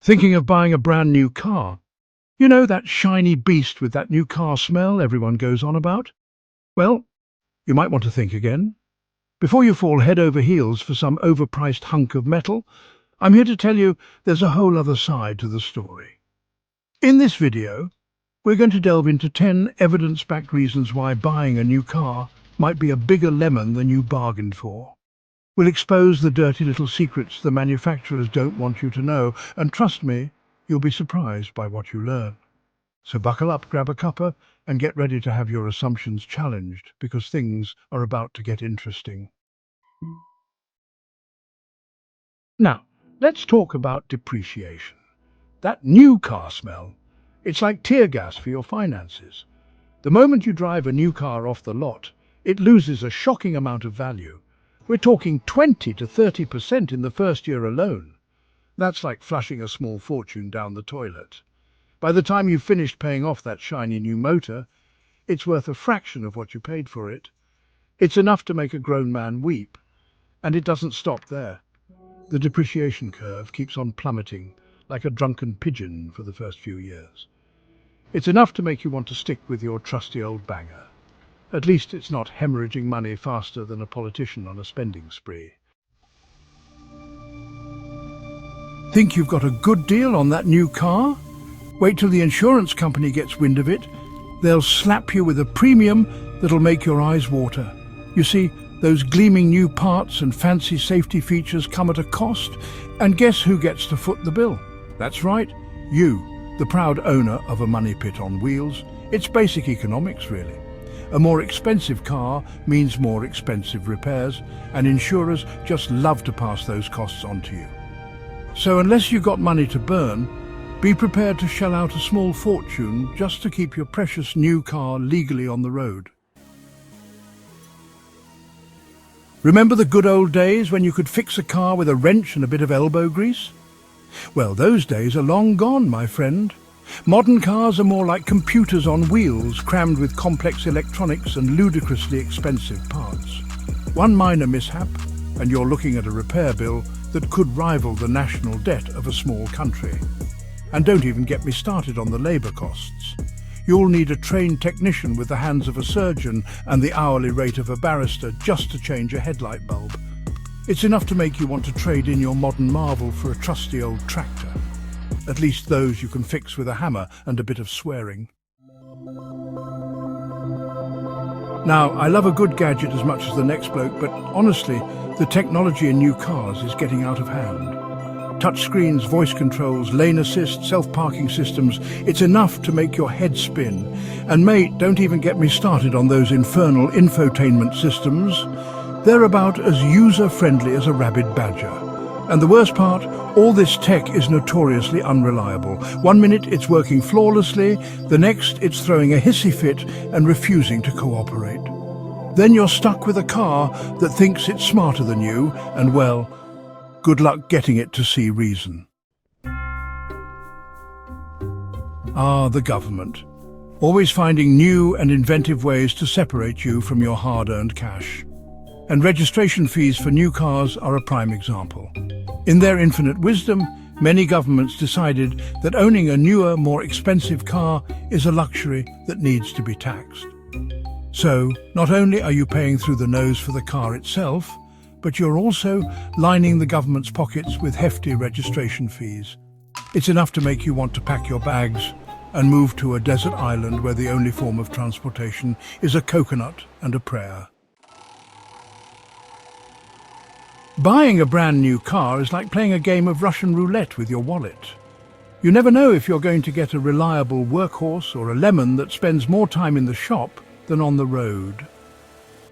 Thinking of buying a brand new car? You know, that shiny beast with that new car smell everyone goes on about? Well, you might want to think again. Before you fall head over heels for some overpriced hunk of metal, I'm here to tell you there's a whole other side to the story. In this video, we're going to delve into 10 evidence-backed reasons why buying a new car might be a bigger lemon than you bargained for. We'll expose the dirty little secrets the manufacturers don't want you to know, and trust me, you'll be surprised by what you learn. So buckle up, grab a cuppa, and get ready to have your assumptions challenged, because things are about to get interesting. Now, let's talk about depreciation. That new car smell, it's like tear gas for your finances. The moment you drive a new car off the lot, it loses a shocking amount of value. We're talking 20 to 30% in the first year alone. That's like flushing a small fortune down the toilet. By the time you've finished paying off that shiny new motor, it's worth a fraction of what you paid for it. It's enough to make a grown man weep. And it doesn't stop there. The depreciation curve keeps on plummeting like a drunken pigeon for the first few years. It's enough to make you want to stick with your trusty old banger. At least it's not hemorrhaging money faster than a politician on a spending spree. Think you've got a good deal on that new car? Wait till the insurance company gets wind of it. They'll slap you with a premium that'll make your eyes water. You see, those gleaming new parts and fancy safety features come at a cost, and guess who gets to foot the bill? That's right, you, the proud owner of a money pit on wheels. It's basic economics, really. A more expensive car means more expensive repairs, and insurers just love to pass those costs on to you. So unless you've got money to burn, be prepared to shell out a small fortune just to keep your precious new car legally on the road. Remember the good old days when you could fix a car with a wrench and a bit of elbow grease? Well, those days are long gone, my friend. Modern cars are more like computers on wheels, crammed with complex electronics and ludicrously expensive parts. One minor mishap, and you're looking at a repair bill that could rival the national debt of a small country. And don't even get me started on the labour costs. You'll need a trained technician with the hands of a surgeon and the hourly rate of a barrister just to change a headlight bulb. It's enough to make you want to trade in your modern marvel for a trusty old tractor. At least those you can fix with a hammer and a bit of swearing. Now, I love a good gadget as much as the next bloke, but honestly, the technology in new cars is getting out of hand. Touchscreens, voice controls, lane assist, self-parking systems, it's enough to make your head spin. And mate, don't even get me started on those infernal infotainment systems. They're about as user-friendly as a rabid badger. And the worst part, all this tech is notoriously unreliable. One minute it's working flawlessly, the next it's throwing a hissy fit and refusing to cooperate. Then you're stuck with a car that thinks it's smarter than you, and well, good luck getting it to see reason. The government. Always finding new and inventive ways to separate you from your hard-earned cash. And registration fees for new cars are a prime example. In their infinite wisdom, many governments decided that owning a newer, more expensive car is a luxury that needs to be taxed. So, not only are you paying through the nose for the car itself, but you're also lining the government's pockets with hefty registration fees. It's enough to make you want to pack your bags and move to a desert island where the only form of transportation is a coconut and a prayer. Buying a brand new car is like playing a game of Russian roulette with your wallet. You never know if you're going to get a reliable workhorse or a lemon that spends more time in the shop than on the road.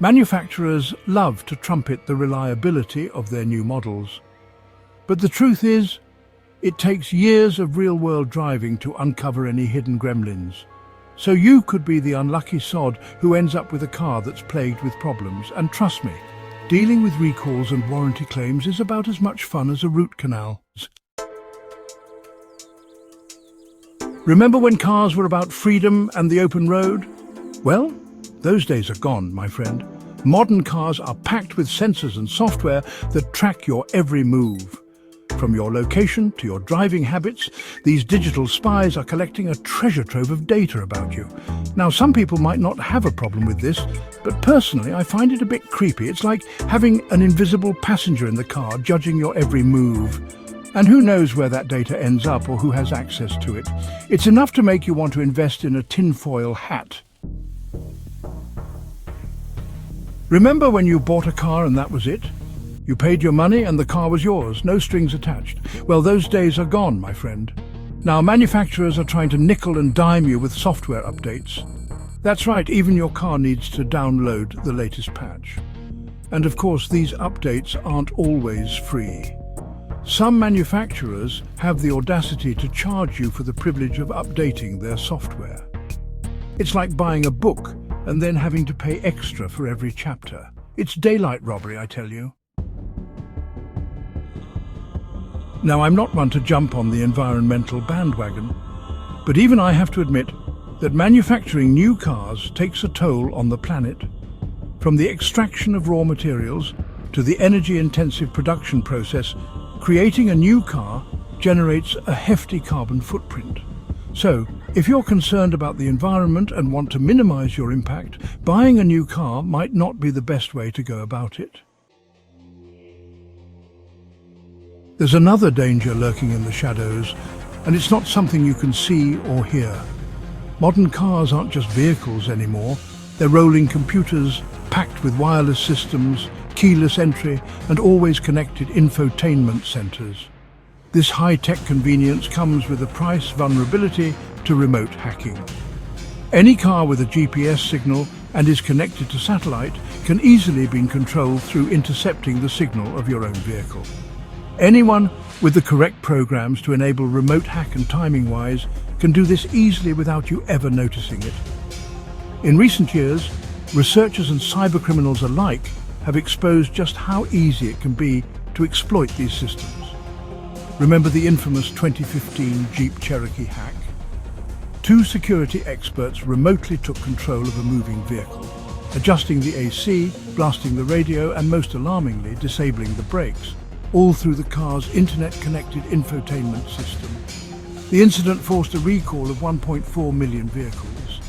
Manufacturers love to trumpet the reliability of their new models. But the truth is, it takes years of real-world driving to uncover any hidden gremlins. So you could be the unlucky sod who ends up with a car that's plagued with problems. And trust me, dealing with recalls and warranty claims is about as much fun as a root canal. Remember when cars were about freedom and the open road? Well, those days are gone, my friend. Modern cars are packed with sensors and software that track your every move. From your location to your driving habits, these digital spies are collecting a treasure trove of data about you. Now, some people might not have a problem with this, but personally, I find it a bit creepy. It's like having an invisible passenger in the car judging your every move. And who knows where that data ends up or who has access to it. It's enough to make you want to invest in a tinfoil hat. Remember when you bought a car and that was it? You paid your money and the car was yours, no strings attached. Well, those days are gone, my friend. Now manufacturers are trying to nickel and dime you with software updates. That's right, even your car needs to download the latest patch. And of course, these updates aren't always free. Some manufacturers have the audacity to charge you for the privilege of updating their software. It's like buying a book and then having to pay extra for every chapter. It's daylight robbery, I tell you. Now, I'm not one to jump on the environmental bandwagon, but even I have to admit that manufacturing new cars takes a toll on the planet. From the extraction of raw materials to the energy-intensive production process, creating a new car generates a hefty carbon footprint. So, if you're concerned about the environment and want to minimize your impact, buying a new car might not be the best way to go about it. There's another danger lurking in the shadows, and it's not something you can see or hear. Modern cars aren't just vehicles anymore. They're rolling computers packed with wireless systems, keyless entry, and always connected infotainment centers. This high-tech convenience comes with a price: vulnerability to remote hacking. Any car with a GPS signal and is connected to satellite can easily be controlled through intercepting the signal of your own vehicle. Anyone with the correct programs to enable remote hack and timing-wise can do this easily without you ever noticing it. In recent years, researchers and cybercriminals alike have exposed just how easy it can be to exploit these systems. Remember the infamous 2015 Jeep Cherokee hack? Two security experts remotely took control of a moving vehicle, adjusting the AC, blasting the radio, and most alarmingly, disabling the brakes, all through the car's internet-connected infotainment system. The incident forced a recall of 1.4 million vehicles,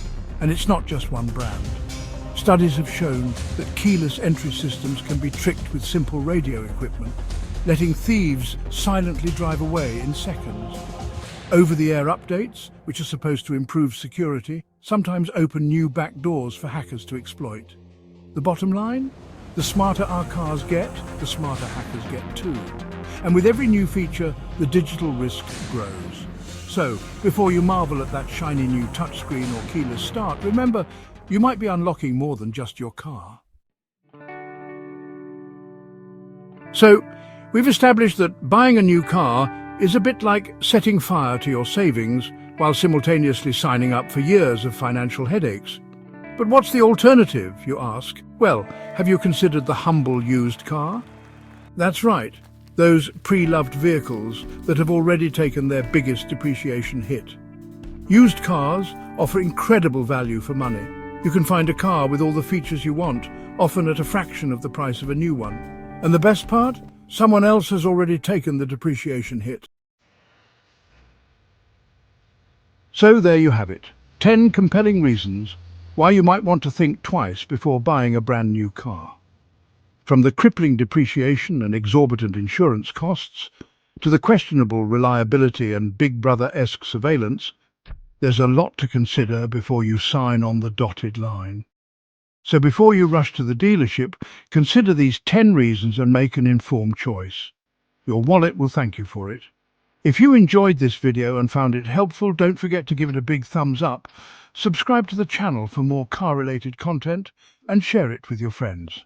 and it's not just one brand. Studies have shown that keyless entry systems can be tricked with simple radio equipment, letting thieves silently drive away in seconds. Over-the-air updates, which are supposed to improve security, sometimes open new back doors for hackers to exploit. The bottom line? The smarter our cars get, the smarter hackers get too. And with every new feature, the digital risk grows. So, before you marvel at that shiny new touchscreen or keyless start, remember, you might be unlocking more than just your car. So, we've established that buying a new car is a bit like setting fire to your savings while simultaneously signing up for years of financial headaches. But what's the alternative, you ask? Well, have you considered the humble used car? That's right, those pre-loved vehicles that have already taken their biggest depreciation hit. Used cars offer incredible value for money. You can find a car with all the features you want, often at a fraction of the price of a new one. And the best part? Someone else has already taken the depreciation hit. So there you have it, 10 compelling reasons why you might want to think twice before buying a brand new car. From the crippling depreciation and exorbitant insurance costs, to the questionable reliability and Big Brother-esque surveillance, there's a lot to consider before you sign on the dotted line. So before you rush to the dealership, consider these 10 reasons and make an informed choice. Your wallet will thank you for it. If you enjoyed this video and found it helpful, don't forget to give it a big thumbs up, subscribe to the channel for more car-related content, and share it with your friends.